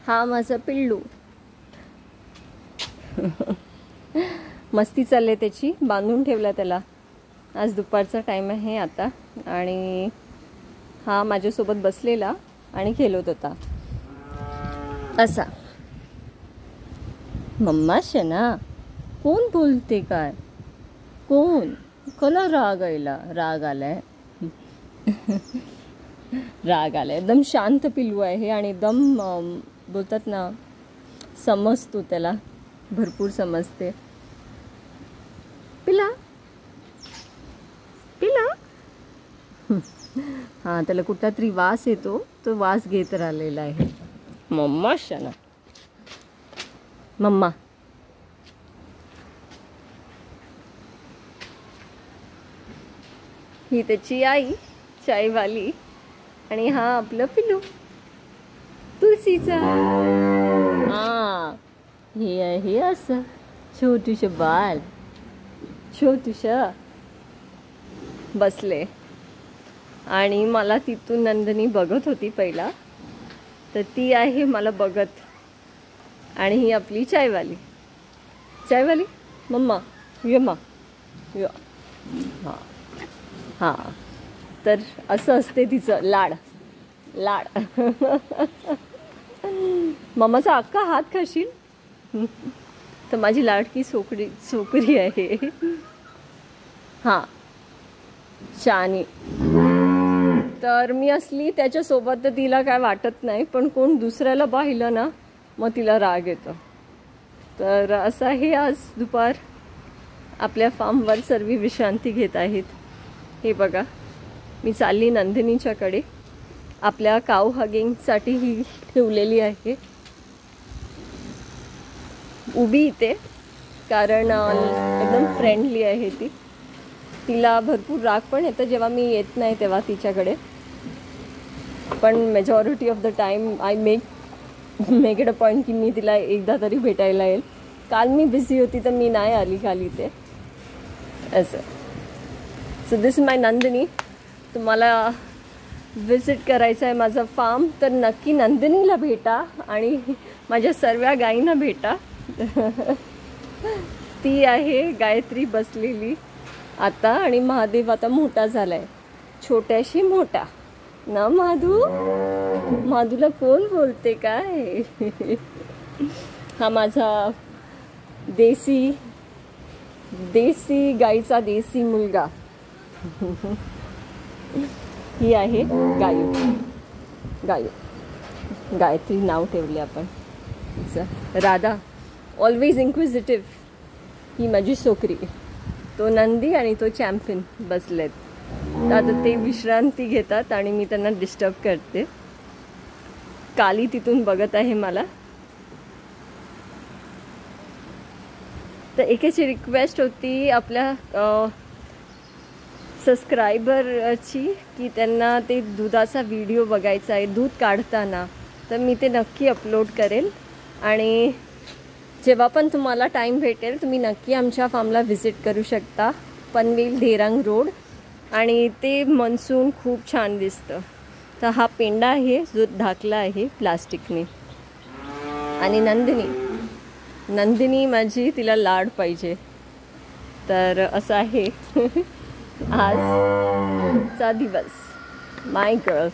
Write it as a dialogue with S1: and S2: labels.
S1: हा माझा पिल्लू मस्ती चालले त्याची, बांधून ठेवला त्याला. आज दुपारचा टाइम आहे आता आणि हा माझ्यासोबत बसलेला आणि खेळत होता असा. मम्मा शना कोण बोलते काय, कोण कला राग आलाय राग आलाय. एकदम शांत पिल्लू आहे आणि एकदम बोलतात ना, समजतो त्याला, भरपूर समजते. पिला पिला हां, त्याला कुठला तरी वास येतो, तो वास घेत राहिलेला आहे. Mamma शना mamma. ही त्याची आई चायवाली आणि हा आपलं पिल्लू तुळशीचा. हा, हे आहे असं छोटूश बाल, छोटूश बसले. आणि मला तिथून नंदिनी बघत होती पहिला, तर ती आहे मला बघत. आणि ही आपली चायवाली मम्मा ये मा ये. हां हां, तर असं असते तिचं लाड. मम्माचा अख्खा हात खाशील. तर माझी लाडकी सोकरी आहे. हां, शानी. तर मी असली त्याच्यासोबत तर तिला काय वाटत नाही, पण कोण दुसऱ्याला पाहिलं ना मग तिला राग येतो. तर असं आहे. आज दुपार आपल्या फार्मवर सर्व विश्रांती घेत आहेत. हे बघा, मी चालली नंदिनीच्याकडे. आपल्या काऊ हगिंगसाठी ही ठेवलेली आहे उभी इथे, कारण एकदम फ्रेंडली आहे ती. तिला भरपूर राग पण येतं जेव्हा मी येत नाही तेव्हा तिच्याकडे, पण majority of the time I make it a point की मी तिला एकदा तरी भेटायला येईल. काल मी बिझी होती तर मी नाही आली खाली ते असं. सो दिस इज माय नंदिनी. तुम्हाला विजिट करायचं आहे माझं फार्म तर नक्की नंदिनीला भेटा आणि माझ्या सर्व गायींना भेटा. ती आहे गायत्री बसलेली आता, आणि महादेव आता मोठा झालाय, छोट्याशी मोठा ना. माधूला कोण बोलते काय. हा माझा देसी गाईचा देसी मुलगा. ही आहे गायत्री नाव ठेवले आपण. राधा, ऑलवेज इन्क्विजिटिव्ह. ही माझी सोकरी. तो नंदी आणि तो चॅम्पियन बसलेत. तर आता ते विश्रांती घेतात आणि मी त्यांना डिस्टर्ब करते. काली तिथून बघत आहे मला. तर एकाची रिक्वेस्ट होती आपल्या सबस्क्रायबरची की त्यांना ते दुधाचा व्हिडिओ बघायचा आहे दूध काढताना. तर मी ते नक्की अपलोड करेल आणि जेव्हा पण तुम्हाला टाईम भेटेल तुम्ही नक्की आमच्या फार्मला व्हिजिट करू शकता. पनवेल ढेरांग रोड. आणि ते मनसून खूप छान दिसतं. तर हा पेंडा आहे जो ढाकला आहे प्लास्टिकने. आणि नंदिनी माझी, तिला लाड पाहिजे. तर असं आहे आजचा दिवस. माय गर्ल.